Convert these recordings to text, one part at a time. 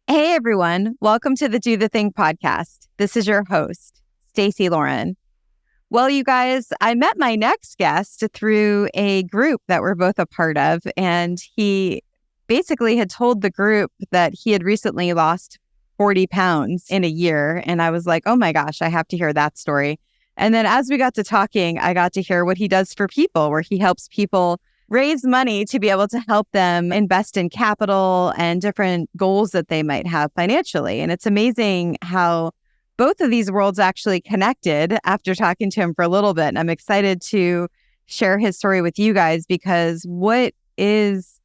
Hey everyone, welcome to the Do the Thing podcast. This is your host, Stacey Lauren. Well, you guys, I met my next guest through a group that we're both a part of, and he basically had told the group that he had recently lost 40 pounds in a year. And I was like, oh my gosh, I have to hear that story. And then as we got to talking, I got to hear what he does for people, where he helps people raise money to be able to help them invest in capital and different goals that they might have financially. And it's amazing how both of these worlds actually connected after talking to him for a little bit. And I'm excited to share his story with you guys, because what is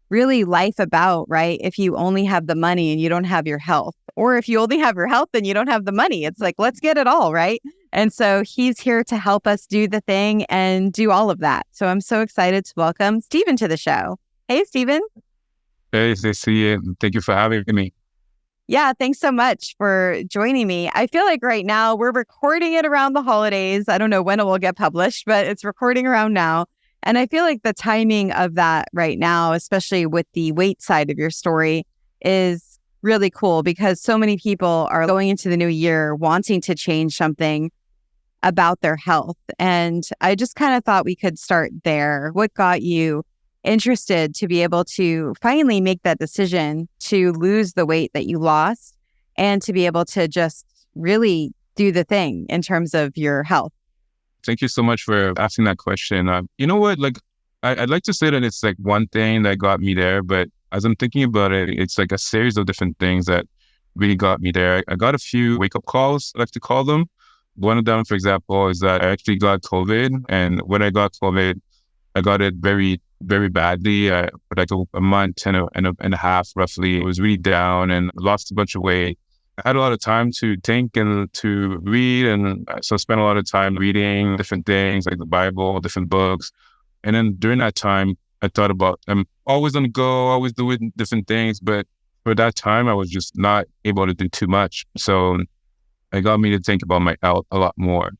really life about, right? If you only have the money and you don't have your health, or if you only have your health and you don't have the money, it's like, let's get it all, right? And so he's here to help us do the thing and do all of that. So I'm so excited to welcome Stephen to the show. Hey, Stephen. Hey, Stacey, thank you for having me. Yeah, thanks so much for joining me. I feel like right now we're recording it around the holidays. I don't know when it will get published, but it's recording around now. And I feel like the timing of that right now, especially with the weight side of your story, is really cool, because so many people are going into the new year wanting to change something about their health. And I just kind of thought we could start there. What got you interested to be able to finally make that decision to lose the weight that you lost and to be able to just really do the thing in terms of your health? Thank you so much for asking that question. You know what? I'd like to say that it's like one thing that got me there, but as I'm thinking about it, it's like a series of different things that really got me there. I got a few wake-up calls, I like to call them. One of them, for example, is that I actually got COVID. And when I got COVID, I got it very, very badly. For like a month and a half, roughly. It was really down and lost a bunch of weight. I had a lot of time to think and to read. And so I spent a lot of time reading different things like the Bible, different books. And then during that time, I thought about, I'm always on the go, always doing different things. But for that time, I was just not able to do too much. So it got me to think about my health a lot more.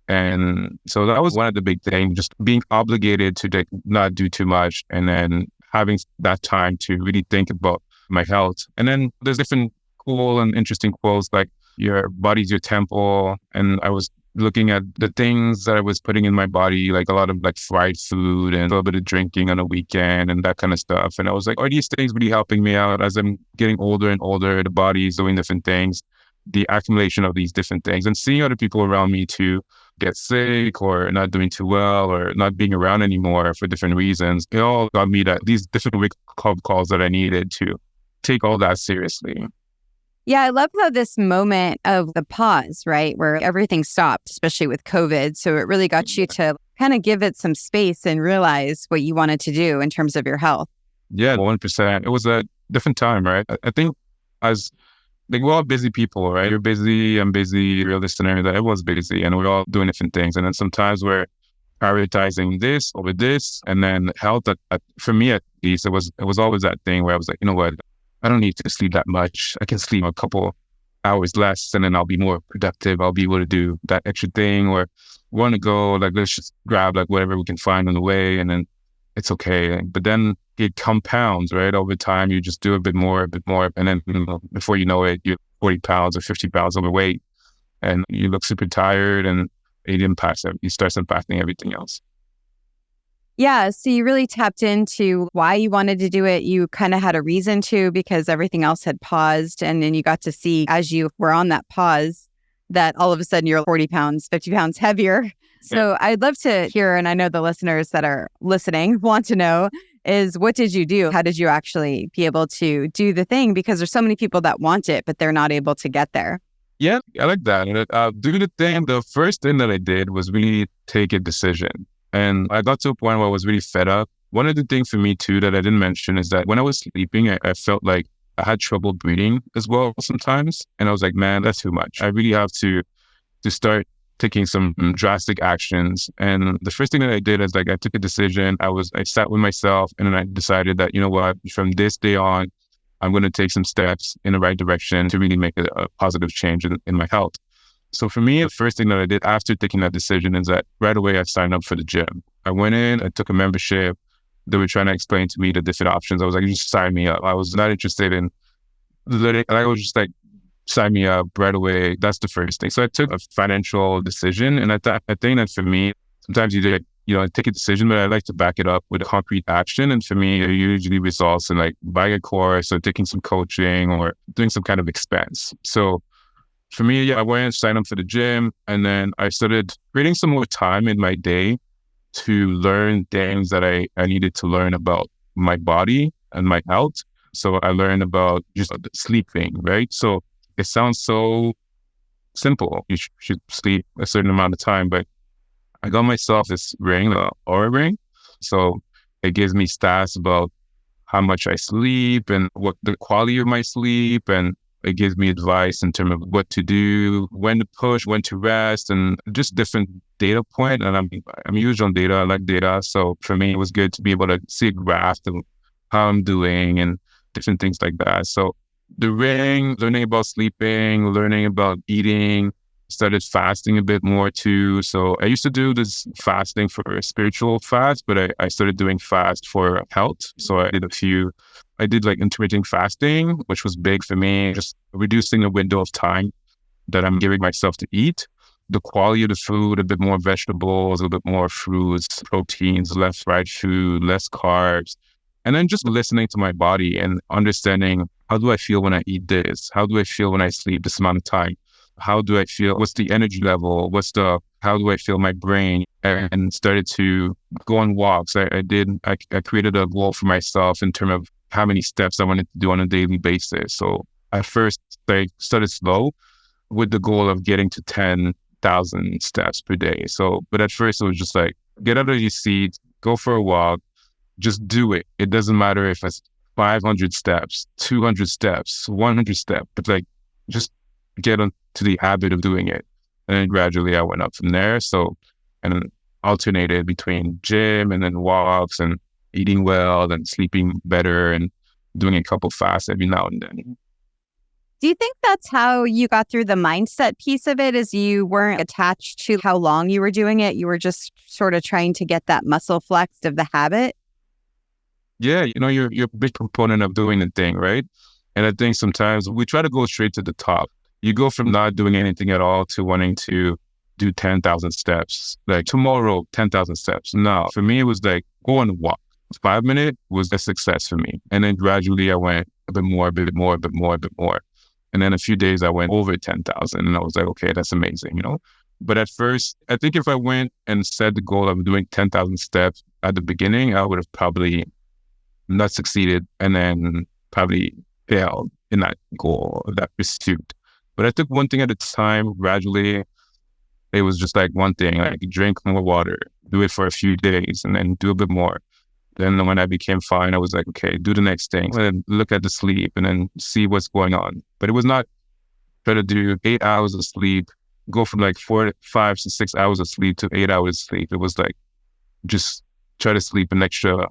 And so that was one of the big things, just being obligated to not do too much, and then having that time to really think about my health. And then there's different cool and interesting quotes like, your body's your temple. And I was looking at the things that I was putting in my body, like a lot of like fried food and a little bit of drinking on a weekend and that kind of stuff. And I was like, are these things really helping me out as I'm getting older and older? The body's doing different things, the accumulation of these different things, and seeing other people around me to get sick or not doing too well or not being around anymore for different reasons. It all got me that these different wake-up calls that I needed to take all that seriously. Yeah, I love how this moment of the pause, right, where everything stopped, especially with COVID. So it really got you to kind of give it some space and realize what you wanted to do in terms of your health. Yeah, 100%. It was a different time, right? I think as like, we're all busy people, right? You're busy, I'm busy, you're a listener, that everyone's busy, and we're all doing different things. And then sometimes we're prioritizing this over this, and then health. For me, at least, it was always that thing where I was like, you know what? I don't need to sleep that much. I can sleep a couple hours less, and then I'll be more productive. I'll be able to do that extra thing, or want to go, like, let's just grab like whatever we can find on the way, and then it's okay. But then it compounds, right? Over time, you just do a bit more, and then before you know it, you're 40 pounds or 50 pounds overweight, and you look super tired, and it starts impacting everything else. Yeah, so you really tapped into why you wanted to do it. You kind of had a reason to, because everything else had paused. And then you got to see, as you were on that pause, that all of a sudden you're 40 pounds, 50 pounds heavier. So I'd love to hear, and I know the listeners that are listening want to know, is what did you do? How did you actually be able to do the thing? Because there's so many people that want it, but they're not able to get there. Yeah, I like that. And do the thing. The first thing that I did was really take a decision. And I got to a point where I was really fed up. One of the things for me too that I didn't mention is that when I was sleeping, I felt like I had trouble breathing as well sometimes. And I was like, man, that's too much. I really have to start taking some drastic actions. And the first thing that I did is like, I took a decision. I sat with myself, and then I decided that, you know what, from this day on, I'm going to take some steps in the right direction to really make a positive change in my health. So for me, the first thing that I did after taking that decision is that right away I signed up for the gym. I went in, I took a membership. They were trying to explain to me the different options. I was like, just sign me up. I was not interested in I was just like, sign me up right away. That's the first thing. So I took a financial decision. And I think that for me, sometimes take a decision, but I like to back it up with a concrete action. And for me, it usually results in like buying a course or taking some coaching or doing some kind of expense. So for me, yeah, I went and signed up for the gym. And then I started creating some more time in my day to learn things that I needed to learn about my body and my health. So I learned about just sleeping, right? So it sounds so simple. You should sleep a certain amount of time, but I got myself this ring, the Aura ring. So it gives me stats about how much I sleep and what the quality of my sleep. And it gives me advice in terms of what to do, when to push, when to rest, and just different data point. And I'm huge on data. I like data. So for me, it was good to be able to see a graph of how I'm doing and different things like that. So the ring, learning about sleeping, learning about eating, started fasting a bit more too. So I used to do this fasting for a spiritual fast, but I started doing fast for health. So I did like intermittent fasting, which was big for me, just reducing the window of time that I'm giving myself to eat. The quality of the food, a bit more vegetables, a bit more fruits, proteins, less fried food, less carbs. And then just listening to my body and understanding, how do I feel when I eat this? How do I feel when I sleep this amount of time? How do I feel? What's the energy level? How do I feel my brain? And started to go on walks. I created a goal for myself in terms of how many steps I wanted to do on a daily basis. So at first I started slow with the goal of getting to 10,000 steps per day. So, but at first it was just like, get out of your seat, go for a walk, just do it. It doesn't matter if it's 500 steps, 200 steps, 100 steps, but like, just get into the habit of doing it. And then gradually I went up from there. So, and then alternated between gym and then walks and eating well and sleeping better and doing a couple fasts every now and then. Do you think that's how you got through the mindset piece of it, is you weren't attached to how long you were doing it? You were just sort of trying to get that muscle flexed of the habit? Yeah, you're a big proponent of doing the thing, right? And I think sometimes we try to go straight to the top. You go from not doing anything at all to wanting to do 10,000 steps. Like tomorrow, 10,000 steps. No, for me, it was like go on a walk. 5 minutes was a success for me. And then gradually I went a bit more, a bit more, a bit more, a bit more. And then a few days I went over 10,000 and I was like, okay, that's amazing, But at first, I think if I went and set the goal of doing 10,000 steps at the beginning, I would have probably not succeeded and then probably failed in that goal, that pursuit. But I took one thing at a time. Gradually, it was just like one thing, like drink more water, do it for a few days and then do a bit more. Then when I became fine, I was like, okay, do the next thing and then look at the sleep and then see what's going on. But it was not try to do 8 hours of sleep, go from like 4, 5 to 6 hours of sleep to 8 hours of sleep. It was like, just try to sleep an extra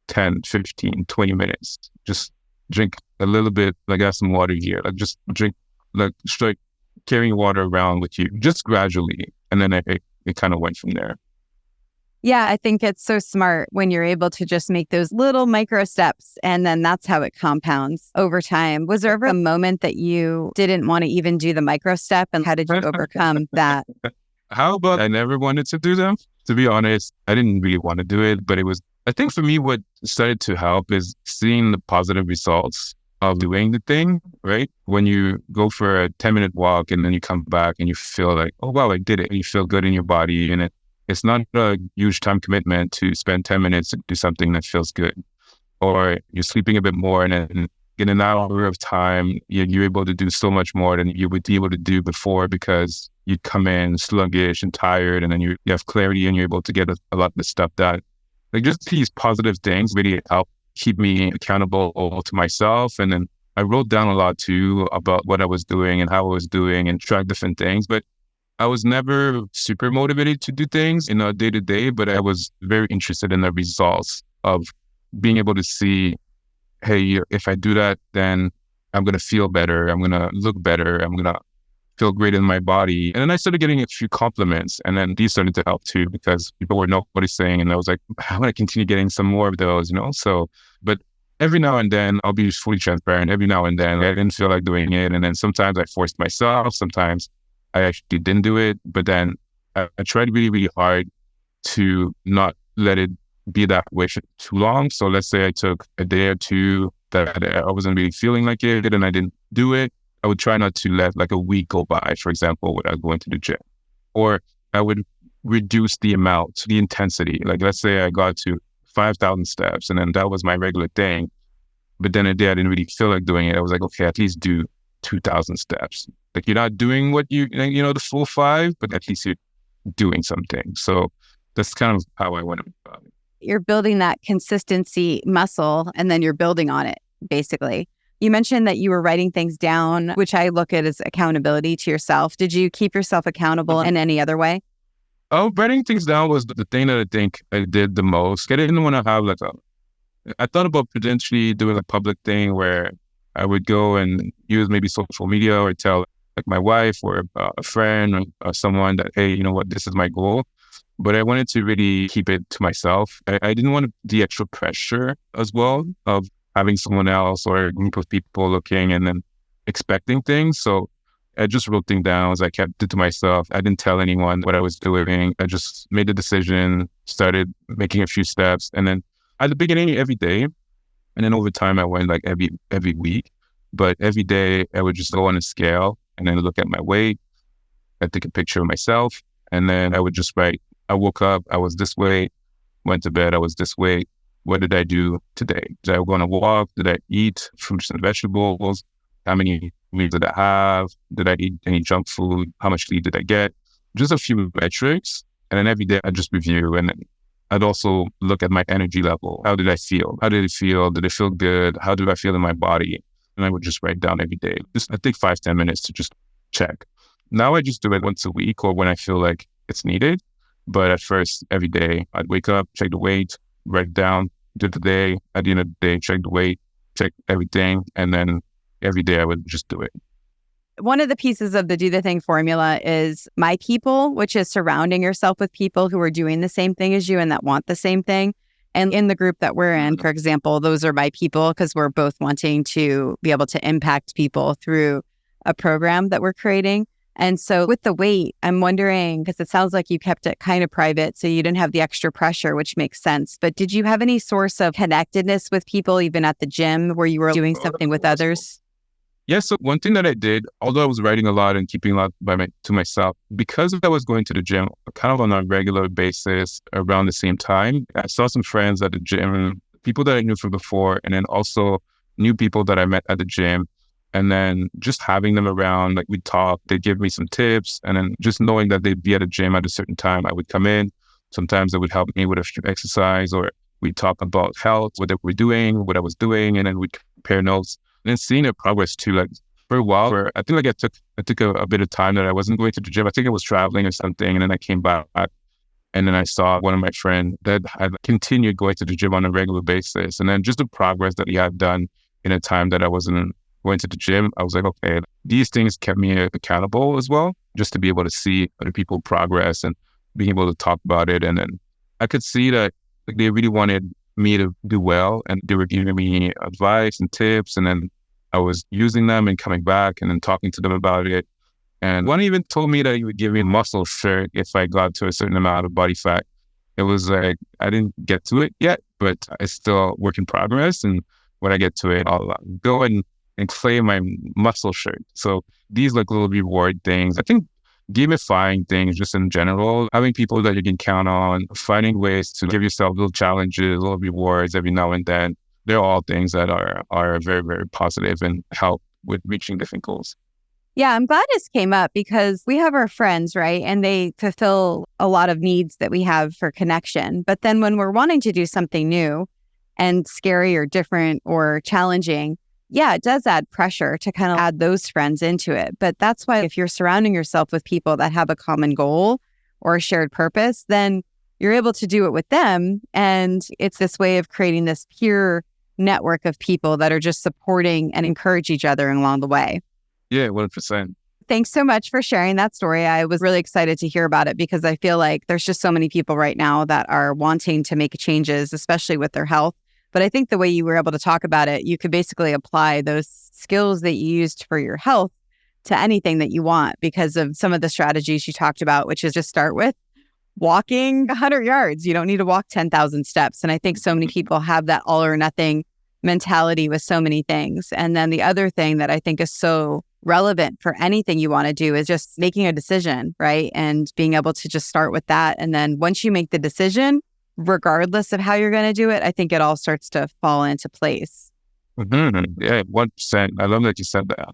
10, 15, 20 minutes. Just drink a little bit, like I have some water here, like just drink, like straight carrying water around with you, just gradually. And then it kind of went from there. Yeah, I think it's so smart when you're able to just make those little micro steps and then that's how it compounds over time. Was there ever a moment that you didn't want to even do the micro step, and how did you overcome that? How about I never wanted to do them? To be honest, I didn't really want to do it, but I think for me, what started to help is seeing the positive results of doing the thing, right? When you go for a 10-minute walk and then you come back and you feel like, oh, wow, I did it. And you feel good in your body. And it's not a huge time commitment to spend 10 minutes to do something that feels good. Or you're sleeping a bit more and then in an hour of time, you're able to do so much more than you would be able to do before because you come in sluggish and tired and then you have clarity and you're able to get a lot of the stuff done. Like just these positive things really help keep me accountable to myself. And then I wrote down a lot too about what I was doing and how I was doing and track different things. But I was never super motivated to do things in a day-to-day, but I was very interested in the results of being able to see, hey, if I do that, then I'm going to feel better. I'm going to look better. I'm going to feel great in my body. And then I started getting a few compliments, and then these started to help too because people were noticing, and I was like, I want to continue getting some more of those, So, but every now and then, I'll be fully transparent. Every now and then, I didn't feel like doing it. And then sometimes I forced myself. Sometimes I actually didn't do it. But then I tried really, really hard to not let it be that way for too long. So let's say I took a day or two that I wasn't really feeling like it and I didn't do it. I would try not to let like a week go by, for example, without going to the gym. Or I would reduce the amount, the intensity. Like let's say I got to 5,000 steps and then that was my regular thing. But then a day I didn't really feel like doing it. I was like, okay, at least do 2,000 steps. Like you're not doing what the full 5, but at least you're doing something. So that's kind of how I went about it. You're building that consistency muscle and then you're building on it, basically. You mentioned that you were writing things down, which I look at as accountability to yourself. Did you keep yourself accountable in any other way? Oh, writing things down was the thing that I think I did the most. I didn't want to have I thought about potentially doing a public thing where I would go and use maybe social media or tell like my wife or a friend or someone that, hey, you know what, this is my goal. But I wanted to really keep it to myself. I didn't want the extra pressure as well of having someone else or a group of people looking and then expecting things. So I just wrote things down. I kept it to myself. I didn't tell anyone what I was doing. I just made the decision, started making a few steps. And then at the beginning, every day. And then over time, I went like every week. But every day, I would just go on a scale and then look at my weight. I'd take a picture of myself. And then I would just write, I woke up, I was this weight. Went to bed, I was this weight. What did I do today? Did I go on a walk? Did I eat fruits and vegetables? How many meals did I have? Did I eat any junk food? How much sleep did I get? Just a few metrics. And then every day I just review. And then I'd also look at my energy level. How did I feel? How did it feel? Did it feel good? How did I feel in my body? And I would just write down every day. I take 5-10 minutes to just check. Now I just do it once a week or when I feel like it's needed. But at first, every day, I'd wake up, check the weight, write it down, do the day. At the end of the day, check the weight, check everything. And then every day I would just do it. One of the pieces of the Do the Thing formula is my people, which is surrounding yourself with people who are doing the same thing as you and that want the same thing. And in the group that we're in, for example, those are my people because we're both wanting to be able to impact people through a program that we're creating. And so with the weight, I'm wondering, because it sounds like you kept it kind of private, so you didn't have the extra pressure, which makes sense. But did you have any source of connectedness with people, even at the gym, where you were doing something with others? Yeah, so one thing that I did, although I was writing a lot and keeping a lot to myself, because I was going to the gym kind of on a regular basis around the same time, I saw some friends at the gym, people that I knew from before, and then also new people that I met at the gym. And then just having them around, like we'd talk, they'd give me some tips. And then just knowing that they'd be at a gym at a certain time, I would come in. Sometimes they would help me with a few exercise or we'd talk about health, what they were doing, what I was doing. And then we'd compare notes. And then seeing their progress too, like for a while, where I think like I took a bit of time that I wasn't going to the gym. I think I was traveling or something. And then I came back and then I saw one of my friends that had continued going to the gym on a regular basis. And then just the progress that he had done in a time that I wasn't going to the gym, I was like, okay, these things kept me accountable as well, just to be able to see other people progress and being able to talk about it. And then I could see that like, they really wanted me to do well and they were giving me advice and tips. And then I was using them and coming back and then talking to them about it. And one even told me that he would give me a muscle shirt if I got to a certain amount of body fat. It was like, I didn't get to it yet, but it's still work in progress. And when I get to it, I'll go and claim my muscle shirt. So these like little reward things, I think gamifying things just in general, having people that you can count on, finding ways to give yourself little challenges, little rewards every now and then. They're all things that are very, very positive and help with reaching different goals. Yeah, I'm glad this came up because we have our friends, right? And they fulfill a lot of needs that we have for connection. But then when we're wanting to do something new and scary or different or challenging, yeah, it does add pressure to kind of add those friends into it. But that's why if you're surrounding yourself with people that have a common goal or a shared purpose, then you're able to do it with them. And it's this way of creating this pure network of people that are just supporting and encourage each other along the way. Yeah, 100%. Thanks so much for sharing that story. I was really excited to hear about it because I feel like there's just so many people right now that are wanting to make changes, especially with their health, But I think the way you were able to talk about it, you could basically apply those skills that you used for your health to anything that you want because of some of the strategies you talked about, which is just start with walking 100 yards. You don't need to walk 10,000 steps. And I think so many people have that all or nothing mentality with so many things. And then the other thing that I think is so relevant for anything you want to do is just making a decision, right? And being able to just start with that. And then once you make the decision, regardless of how you're going to do it, I think it all starts to fall into place. Mm-hmm. Yeah, 1%. I love that you said that.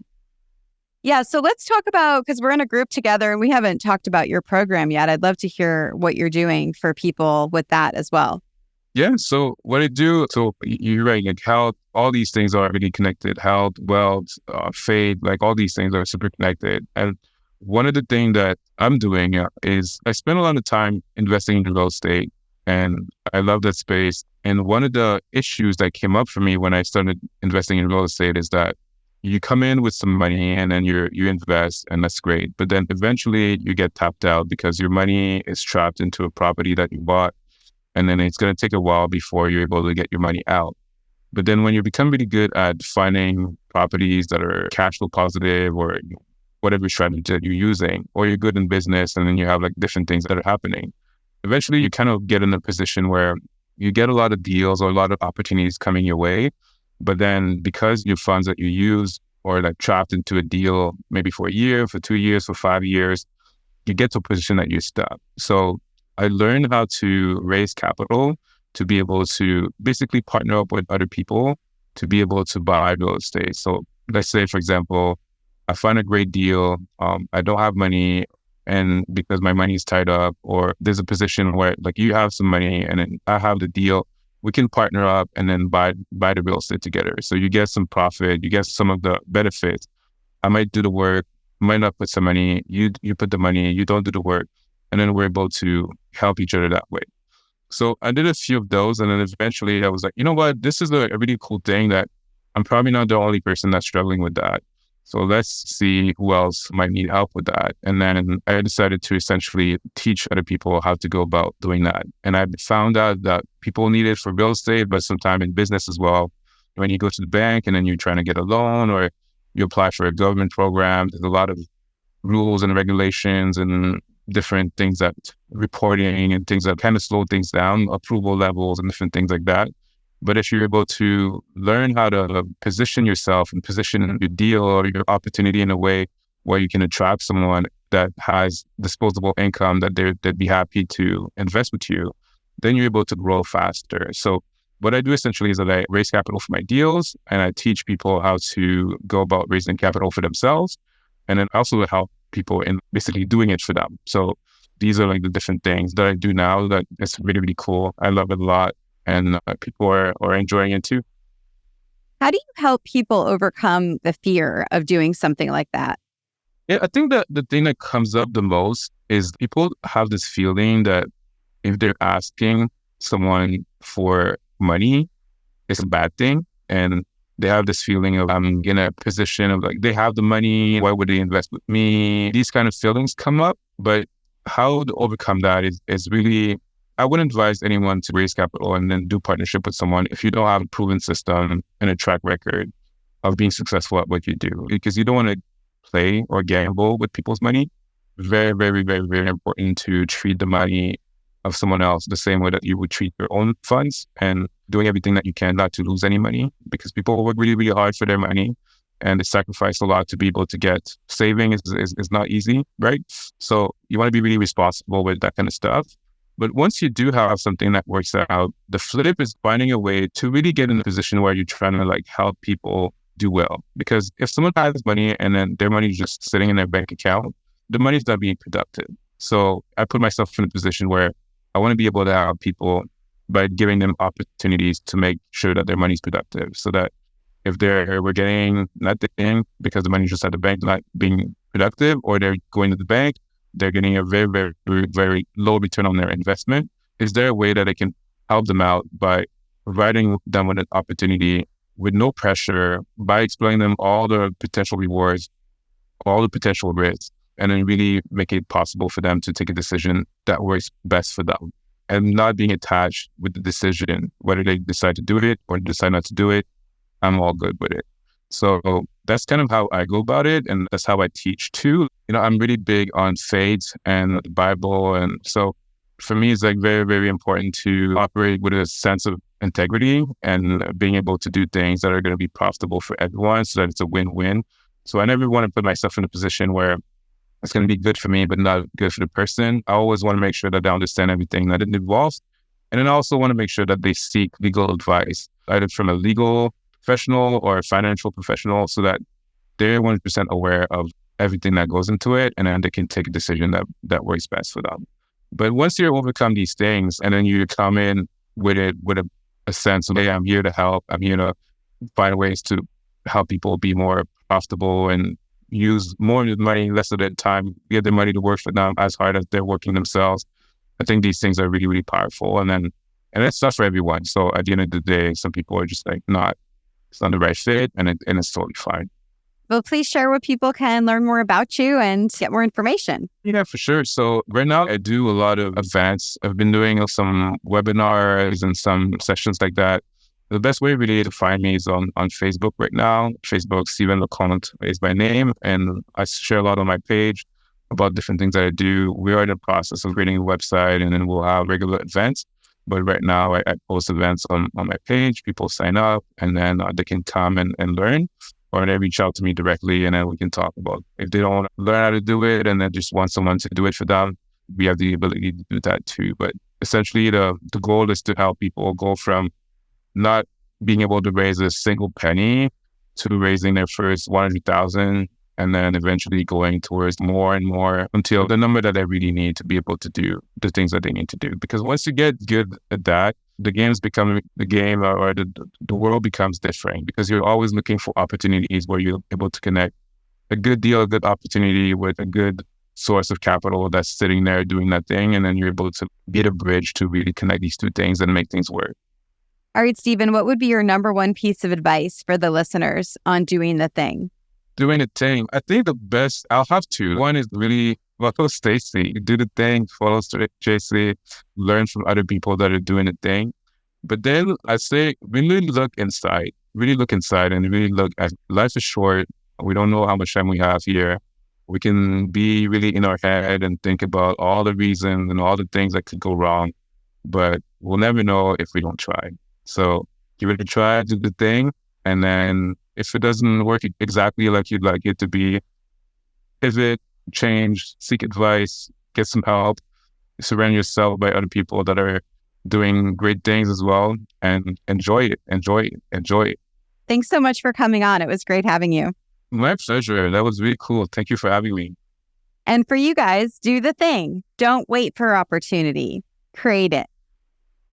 Yeah. So let's talk about, because we're in a group together and we haven't talked about your program yet. I'd love to hear what you're doing for people with that as well. Yeah. So what I do, so you're right, like health, all these things are really connected. Health, wealth, faith, like all these things are super connected. And one of the things that I'm doing is I spend a lot of time investing in real estate and I love that space. And one of the issues that came up for me when I started investing in real estate is that you come in with some money and then you invest and that's great. But then eventually you get tapped out because your money is trapped into a property that you bought. And then it's going to take a while before you're able to get your money out. But then when you become really good at finding properties that are cash flow positive or whatever strategy that you're using, or you're good in business and then you have like different things that are happening, eventually you kind of get in a position where you get a lot of deals or a lot of opportunities coming your way. But then because your funds that you use are like trapped into a deal, maybe for a year, for 2 years, for 5 years, you get to a position that you're stuck. So I learned how to raise capital to be able to basically partner up with other people to be able to buy real estate. So let's say, for example, I find a great deal. I don't have money and because my money is tied up, or there's a position where like you have some money and then I have the deal, we can partner up and then buy the real estate together. So you get some profit, you get some of the benefits. I might do the work, might not put some money, you put the money, you don't do the work. And then we're able to help each other that way. So I did a few of those. And then eventually I was like, you know what, this is a really cool thing that I'm probably not the only person that's struggling with that. So let's see who else might need help with that. And then I decided to essentially teach other people how to go about doing that. And I found out that people need it for real estate, but sometimes in business as well. When you go to the bank and then you're trying to get a loan or you apply for a government program, there's a lot of rules and regulations and different things that reporting and things that kind of slow things down, approval levels and different things like that. But if you're able to learn how to position yourself and position your deal or your opportunity in a way where you can attract someone that has disposable income that they'd be happy to invest with you, then you're able to grow faster. So what I do essentially is that I raise capital for my deals and I teach people how to go about raising capital for themselves. And then also help people in basically doing it for them. So these are like the different things that I do now that it's really, really cool. I love it a lot. And people are enjoying it too. How do you help people overcome the fear of doing something like that? Yeah, I think that the thing that comes up the most is people have this feeling that if they're asking someone for money, it's a bad thing. And they have this feeling of I'm in a position of like, they have the money, why would they invest with me? These kind of feelings come up. But how to overcome that is really, I wouldn't advise anyone to raise capital and then do partnership with someone if you don't have a proven system and a track record of being successful at what you do, because you don't want to play or gamble with people's money. Very, very, very, very important to treat the money of someone else the same way that you would treat your own funds and doing everything that you can not to lose any money, because people work really, really hard for their money and they sacrifice a lot to be able to get. Saving is not easy, right? So you want to be really responsible with that kind of stuff. But once you do have something that works out, the flip is finding a way to really get in a position where you're trying to like help people do well. Because if someone has money and then their money is just sitting in their bank account, the money's not being productive. So I put myself in a position where I want to be able to help people by giving them opportunities to make sure that their money's productive. So that if we're getting nothing because the money's just at the bank not being productive, or they're going to the bank, they're getting a very, very, very, very low return on their investment. Is there a way that I can help them out by providing them with an opportunity with no pressure, by explaining them all the potential rewards, all the potential risks, and then really make it possible for them to take a decision that works best for them? and not being attached with the decision, whether they decide to do it or decide not to do it. I'm all good with it. So that's kind of how I go about it. And that's how I teach too. I'm really big on faith and the Bible. And so for me, it's like very, very important to operate with a sense of integrity and being able to do things that are going to be profitable for everyone so that it's a win-win. So I never want to put myself in a position where it's going to be good for me, but not good for the person. I always want to make sure that they understand everything that it involves. And then I also want to make sure that they seek legal advice, either from a legal professional or a financial professional, so that they're 100% aware of everything that goes into it. And then they can take a decision that works best for them. But once you overcome these things and then you come in with it with a sense of, hey, I'm here to help. I'm here to find ways to help people be more profitable and use more of the money, less of their time, get the money to work for them as hard as they're working themselves. I think these things are really, really powerful. And it's tough for everyone. So at the end of the day, some people are just like, it's not the right fit, and it's totally fine. Well, please share where people can learn more about you and get more information. Yeah, for sure. So right now I do a lot of events. I've been doing some webinars and some sessions like that. The best way really to find me is on Facebook right now. Facebook, Steven Leconte is my name. And I share a lot on my page about different things that I do. We are in the process of creating a website, and then we'll have regular events. But right now I post events on my page. People sign up, and then they can come and learn, or they reach out to me directly, and then we can talk about if they don't learn how to do it and they just want someone to do it for them. We have the ability to do that too. But essentially the goal is to help people go from not being able to raise a single penny to raising their first 100,000, and then eventually going towards more and more until the number that they really need to be able to do the things that they need to do. Because once you get good at that, the games become the game, or the world becomes different, because you're always looking for opportunities where you're able to connect a good deal, a good opportunity with a good source of capital that's sitting there doing that thing. And then you're able to get a bridge to really connect these two things and make things work. All right, Steven, what would be your number one piece of advice for the listeners on doing the thing? Doing the thing. I think the best, I'll have two. One is really follow Stacey. Do the thing, follow Stacey, learn from other people that are doing the thing. But then I say, really look inside and really look at life is short. We don't know how much time we have here. We can be really in our head and think about all the reasons and all the things that could go wrong, but we'll never know if we don't try. So give it a try, do the thing. And then if it doesn't work exactly like you'd like it to be, pivot, change, seek advice, get some help, surround yourself by other people that are doing great things as well, and enjoy it. Thanks so much for coming on. It was great having you. My pleasure. That was really cool. Thank you for having me. And for you guys, do the thing. Don't wait for opportunity. Create it.